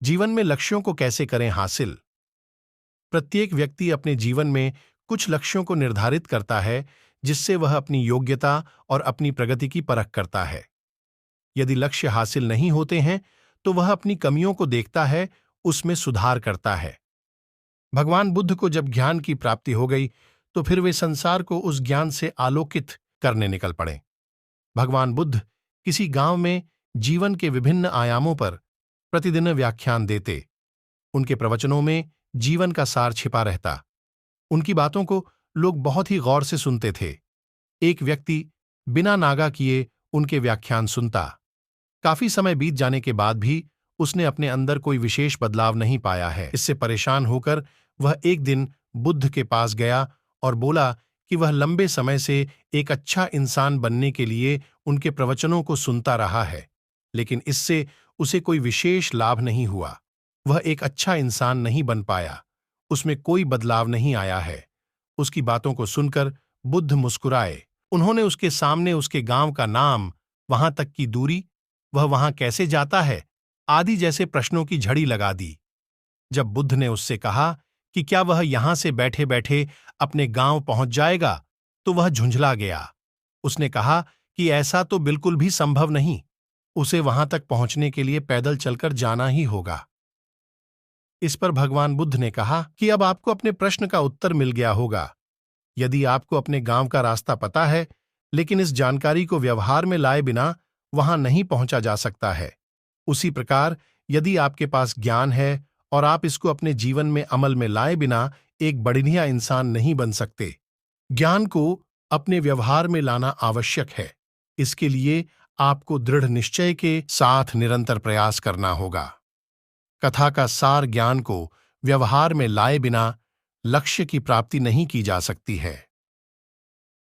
जीवन में लक्ष्यों को कैसे करें हासिल। प्रत्येक व्यक्ति अपने जीवन में कुछ लक्ष्यों को निर्धारित करता है, जिससे वह अपनी योग्यता और अपनी प्रगति की परख करता है। यदि लक्ष्य हासिल नहीं होते हैं तो वह अपनी कमियों को देखता है, उसमें सुधार करता है। भगवान बुद्ध को जब ज्ञान की प्राप्ति हो गई तो फिर वे संसार को उस ज्ञान से आलोकित करने निकल पड़े। भगवान बुद्ध किसी गांव में जीवन के विभिन्न आयामों पर प्रतिदिन व्याख्यान देते। उनके प्रवचनों में जीवन का सार छिपा रहता। उनकी बातों को लोग बहुत ही गौर से सुनते थे। एक व्यक्ति बिना नागा किए उनके व्याख्यान सुनता। काफी समय बीत जाने के बाद भी उसने अपने अंदर कोई विशेष बदलाव नहीं पाया है। इससे परेशान होकर वह एक दिन बुद्ध के पास गया और बोला कि वह लंबे समय से एक अच्छा इंसान बनने के लिए उनके प्रवचनों को सुनता रहा है, लेकिन इससे उसे कोई विशेष लाभ नहीं हुआ। वह एक अच्छा इंसान नहीं बन पाया, उसमें कोई बदलाव नहीं आया है। उसकी बातों को सुनकर बुद्ध मुस्कुराए। उन्होंने उसके सामने उसके गांव का नाम, वहां तक की दूरी, वह वहां कैसे जाता है आदि जैसे प्रश्नों की झड़ी लगा दी। जब बुद्ध ने उससे कहा कि क्या वह यहां से बैठे बैठे अपने गांव पहुंच जाएगा, तो वह झुंझला गया। उसने कहा कि ऐसा तो बिल्कुल भी संभव नहीं, उसे वहां तक पहुंचने के लिए पैदल चलकर जाना ही होगा। इस पर भगवान बुद्ध ने कहा कि अब आपको अपने प्रश्न का उत्तर मिल गया होगा। यदि आपको अपने गांव का रास्ता पता है, लेकिन इस जानकारी को व्यवहार में लाए बिना वहां नहीं पहुंचा जा सकता है, उसी प्रकार यदि आपके पास ज्ञान है और आप इसको अपने जीवन में अमल में लाए बिना एक बढ़िया इंसान नहीं बन सकते। ज्ञान को अपने व्यवहार में लाना आवश्यक है। इसके लिए आपको दृढ़ निश्चय के साथ निरंतर प्रयास करना होगा। कथा का सार ज्ञान को व्यवहार में लाए बिना लक्ष्य की प्राप्ति नहीं की जा सकती है।